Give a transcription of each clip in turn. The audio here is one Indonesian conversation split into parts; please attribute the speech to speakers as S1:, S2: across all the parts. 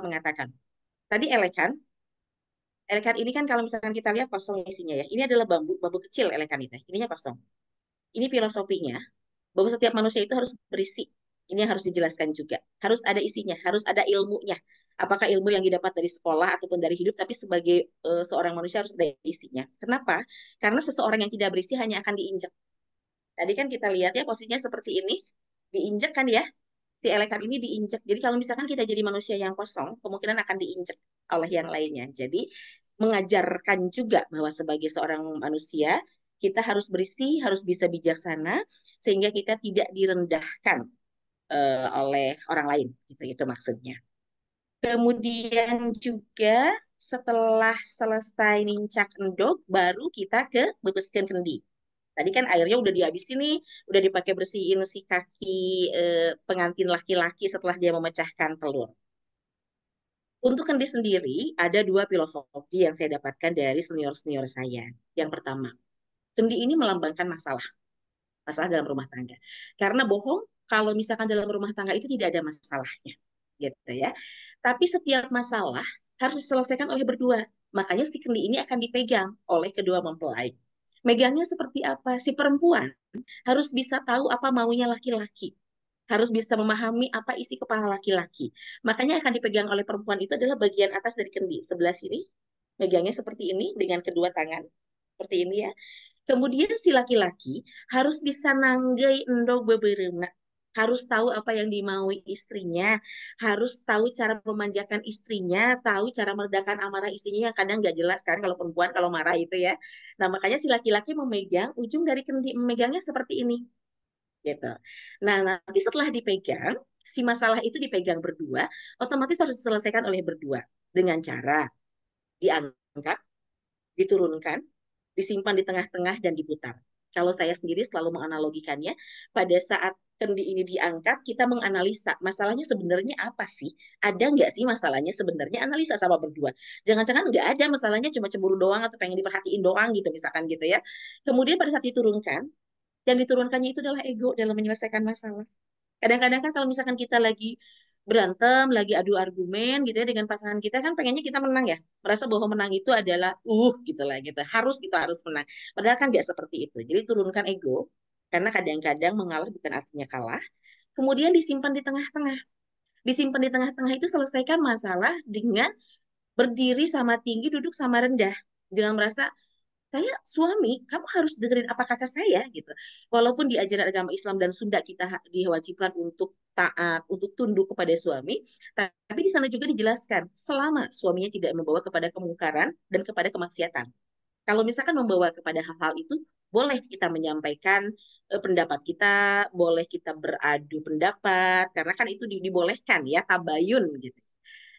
S1: mengatakan. Tadi elekan, elekan ini kan kalau misalkan kita lihat kosong isinya ya. Ini adalah bambu, bambu kecil elekan itu. Ininya kosong. Ini filosofinya bahwa setiap manusia itu harus berisi. Ini yang harus dijelaskan juga. Harus ada isinya, harus ada ilmunya. Apakah ilmu yang didapat dari sekolah ataupun dari hidup, tapi sebagai seorang manusia harus ada isinya. Kenapa? Karena seseorang yang tidak berisi hanya akan diinjak. Tadi kan kita lihat ya posisinya seperti ini, diinjak kan ya, si elekan ini diinjak. Jadi kalau misalkan kita jadi manusia yang kosong, kemungkinan akan diinjak oleh yang lainnya. Jadi mengajarkan juga bahwa sebagai seorang manusia, kita harus berisi, harus bisa bijaksana, sehingga kita tidak direndahkan oleh orang lain. Itu maksudnya. Kemudian juga setelah selesai nincak endog, baru kita ke bebeskeun kendi. Tadi kan airnya udah dihabisin nih, udah dipakai bersihin si kaki pengantin laki-laki setelah dia memecahkan telur. Untuk kendi sendiri, ada dua filosofi yang saya dapatkan dari senior-senior saya. Yang pertama, kendi ini melambangkan masalah, masalah dalam rumah tangga. Karena bohong, kalau misalkan dalam rumah tangga itu tidak ada masalahnya, gitu ya. Tapi setiap masalah harus diselesaikan oleh berdua. Makanya si kendi ini akan dipegang oleh kedua mempelai. Megangnya seperti apa? Si perempuan harus bisa tahu apa maunya laki-laki. Harus bisa memahami apa isi kepala laki-laki. Makanya akan dipegang oleh perempuan itu adalah bagian atas dari kendi. Sebelah sini, megangnya seperti ini dengan kedua tangan. Seperti ini ya. Kemudian si laki-laki harus bisa nanggai endo beberema. Harus tahu apa yang dimaui istrinya, harus tahu cara memanjakan istrinya, tahu cara meredakan amarah istrinya yang kadang nggak jelas kan kalau perempuan kalau marah itu ya. Nah makanya si laki-laki memegang ujung dari kendi, memegangnya seperti ini gitu. Nah, nanti setelah dipegang, si masalah itu dipegang berdua, otomatis harus diselesaikan oleh berdua dengan cara diangkat, diturunkan, disimpan di tengah-tengah dan diputar. Kalau saya sendiri selalu menganalogikannya, pada saat kendi ini diangkat, kita menganalisa masalahnya sebenarnya apa sih? Ada nggak sih masalahnya sebenarnya? Analisa sama berdua. Jangan-jangan nggak ada masalahnya cuma cemburu doang atau pengen diperhatiin doang gitu misalkan gitu ya. Kemudian pada saat diturunkan, dan diturunkannya itu adalah ego dalam menyelesaikan masalah. Kadang-kadang kan kalau misalkan kita lagi berantem, lagi adu argumen gitu ya dengan pasangan kita kan pengennya kita menang ya. Merasa bahwa menang itu adalah gitu lah gitu. Harus kita harus menang. Padahal kan nggak seperti itu. Jadi turunkan ego karena kadang-kadang mengalah bukan artinya kalah. Kemudian disimpan di tengah-tengah. Disimpan di tengah-tengah itu selesaikan masalah dengan berdiri sama tinggi, duduk sama rendah. Jangan merasa saya suami, kamu harus dengerin apa kata saya gitu. Walaupun di ajaran agama Islam dan Sunda kita diwajibkan untuk taat, untuk tunduk kepada suami, tapi di sana juga dijelaskan selama suaminya tidak membawa kepada kemungkaran dan kepada kemaksiatan. Kalau misalkan membawa kepada hal-hal itu, boleh kita menyampaikan pendapat kita, boleh kita beradu pendapat, karena kan itu dibolehkan ya, tabayun gitu.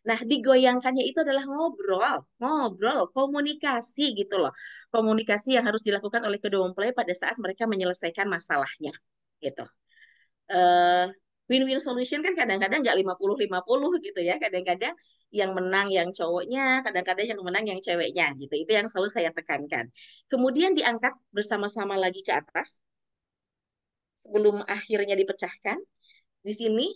S1: Nah, digoyangkannya itu adalah ngobrol, ngobrol, komunikasi gitu loh. Komunikasi yang harus dilakukan oleh kedua mempelai pada saat mereka menyelesaikan masalahnya, gitu. Eh, Win-win solution kan kadang-kadang nggak 50-50 gitu ya. Kadang-kadang yang menang yang cowoknya, kadang-kadang yang menang yang ceweknya gitu. Itu yang selalu saya tekankan. Kemudian diangkat bersama-sama lagi ke atas sebelum akhirnya dipecahkan. Di sini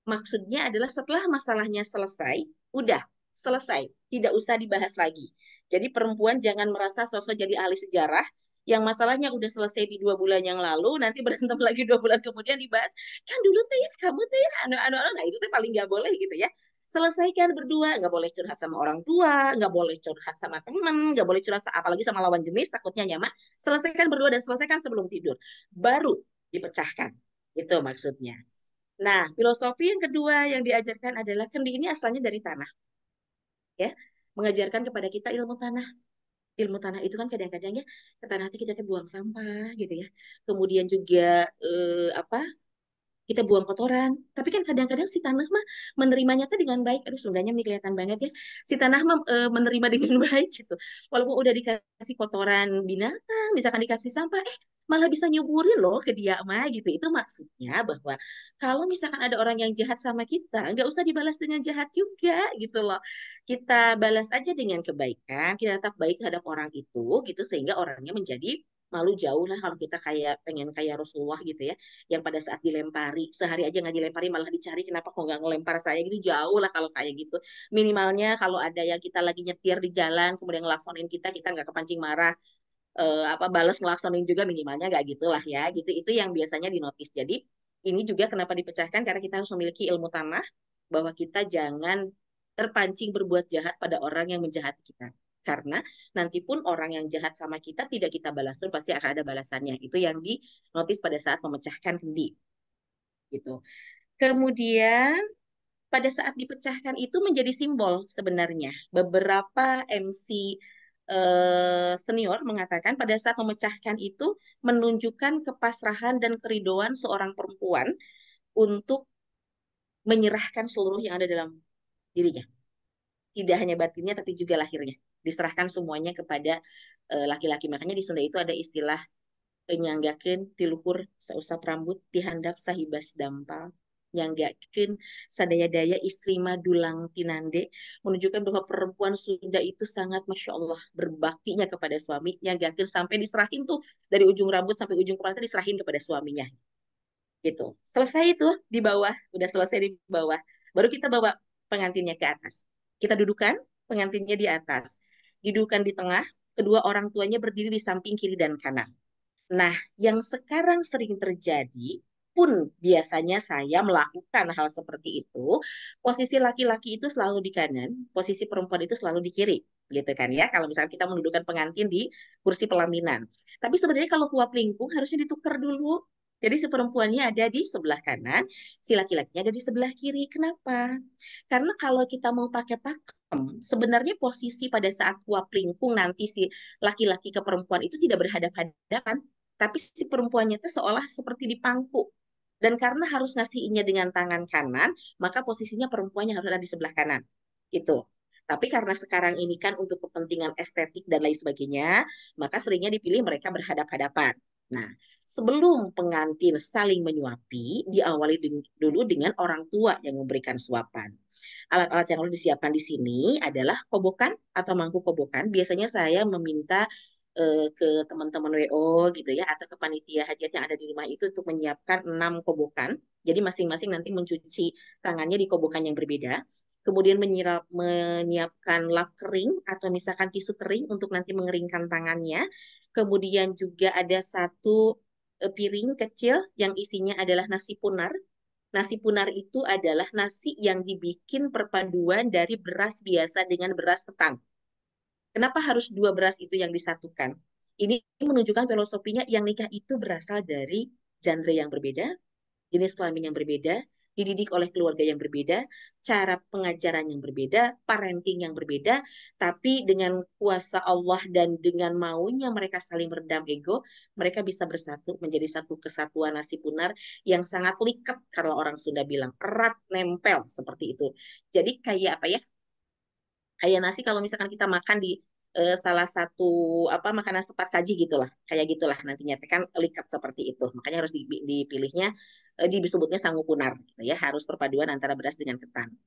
S1: maksudnya adalah setelah masalahnya selesai, udah selesai, tidak usah dibahas lagi. Jadi perempuan jangan merasa sosok jadi ahli sejarah yang masalahnya udah selesai di 2 bulan yang lalu, nanti berantem lagi 2 bulan kemudian dibahas. Kan dulu tuh ya, kamu tuh ya, nah itu tuh paling nggak boleh gitu ya. Selesaikan berdua, nggak boleh curhat sama orang tua, nggak boleh curhat sama teman, nggak boleh curhat apalagi sama lawan jenis, takutnya nyaman. Selesaikan berdua dan selesaikan sebelum tidur. Baru dipecahkan. Itu maksudnya. Nah, filosofi yang kedua yang diajarkan adalah kendi ini asalnya dari tanah, ya. Mengajarkan kepada kita ilmu tanah. Ilmu tanah itu kan kadang-kadang ya ke tanah hati kita buang sampah gitu ya. Kemudian juga apa? Kita buang kotoran. Tapi kan kadang-kadang si tanah mah menerimanya tuh dengan baik. Aduh, sebenarnya ini kelihatan banget ya. Si tanah mah menerima dengan baik gitu. Walaupun udah dikasih kotoran binatang, misalkan dikasih sampah, malah bisa nyuburin loh ke dia mah gitu. Itu maksudnya bahwa kalau misalkan ada orang yang jahat sama kita, nggak usah dibalas dengan jahat juga gitu loh. Kita balas aja dengan kebaikan, kita tetap baik terhadap orang itu gitu sehingga orangnya menjadi malu jauh lah kalau kita kayak pengen kayak Rasulullah gitu ya, yang pada saat dilempari sehari aja nggak dilempari malah dicari kenapa kok nggak ngelempar saya gitu, jauh lah kalau kayak gitu. Minimalnya kalau ada yang kita lagi nyetir di jalan kemudian ngelaksonin kita, kita nggak kepancing marah, apa balas ngelaksonin juga, minimalnya nggak gitulah ya gitu. Itu yang biasanya dinotis. Jadi ini juga kenapa dipecahkan, karena kita harus memiliki ilmu tanah bahwa kita jangan terpancing berbuat jahat pada orang yang menjahati kita, karena nanti pun orang yang jahat sama kita tidak kita balas pun pasti akan ada balasannya. Itu yang dinotis pada saat memecahkan kendi gitu. Kemudian pada saat dipecahkan itu menjadi simbol sebenarnya. Beberapa MC senior mengatakan pada saat memecahkan itu menunjukkan kepasrahan dan keridoan seorang perempuan untuk menyerahkan seluruh yang ada dalam dirinya. Tidak hanya batinnya tapi juga lahirnya. Diserahkan semuanya kepada laki-laki. Makanya di Sunda itu ada istilah nyanggakeun tiluhur sausap rambut dihandap sahibas dampal, nyanggakeun sadaya-daya istri madulang tinande, menunjukkan bahwa perempuan Sunda itu sangat masya Allah berbaktinya kepada suami. Nyanggakeun sampai diserahin tuh dari ujung rambut sampai ujung kepala itu diserahin kepada suaminya gitu. Selesai itu di bawah, udah selesai di bawah, baru kita bawa pengantinnya ke atas. Kita dudukan pengantinnya di atas, didudukan di tengah, kedua orang tuanya berdiri di samping kiri dan kanan. Nah, yang sekarang sering terjadi pun biasanya saya melakukan hal seperti itu, posisi laki-laki itu selalu di kanan, posisi perempuan itu selalu di kiri, gitu kan ya. Kalau misalnya kita mendudukan pengantin di kursi pelaminan. Tapi sebenarnya kalau huap lingkung harusnya ditukar dulu. Jadi si perempuannya ada di sebelah kanan, si laki-lakinya ada di sebelah kiri. Kenapa? Karena kalau kita mau pakai pakem, sebenarnya posisi pada saat huap lingkung nanti si laki-laki ke perempuan itu tidak berhadap-hadapan, tapi si perempuannya itu seolah seperti dipangku. Dan karena harus ngasihnya dengan tangan kanan, maka posisinya perempuannya harus ada di sebelah kanan. Gitu. Tapi karena sekarang ini kan untuk kepentingan estetik dan lain sebagainya, maka seringnya dipilih mereka berhadap-hadapan. Nah, sebelum pengantin saling menyuapi, diawali dulu dengan orang tua yang memberikan suapan. Alat-alat yang harus disiapkan di sini adalah kobokan atau mangkuk kobokan. Biasanya saya meminta ke teman-teman WO gitu ya, atau ke panitia hajat yang ada di rumah itu untuk menyiapkan 6 kobokan. Jadi masing-masing nanti mencuci tangannya di kobokan yang berbeda. Kemudian menyiapkan lap kering atau misalkan tisu kering untuk nanti mengeringkan tangannya. Kemudian juga ada satu piring kecil yang isinya adalah nasi punar. Nasi punar itu adalah nasi yang dibikin perpaduan dari beras biasa dengan beras ketan. Kenapa harus dua beras itu yang disatukan? Ini menunjukkan filosofinya yang nikah itu berasal dari genre yang berbeda, jenis kelamin yang berbeda, dididik oleh keluarga yang berbeda, cara pengajaran yang berbeda, parenting yang berbeda, tapi dengan kuasa Allah dan dengan maunya mereka saling meredam ego, mereka bisa bersatu menjadi satu kesatuan nasi punar yang sangat liket kalau orang Sunda bilang, erat nempel seperti itu. Jadi kayak apa ya? Kayak nasi kalau misalkan kita makan di salah satu apa makanan cepat saji gitulah, kayak gitulah nantinya kan likat seperti itu, makanya harus dipilihnya disebutnya sangu punar gitu ya, harus perpaduan antara beras dengan ketan.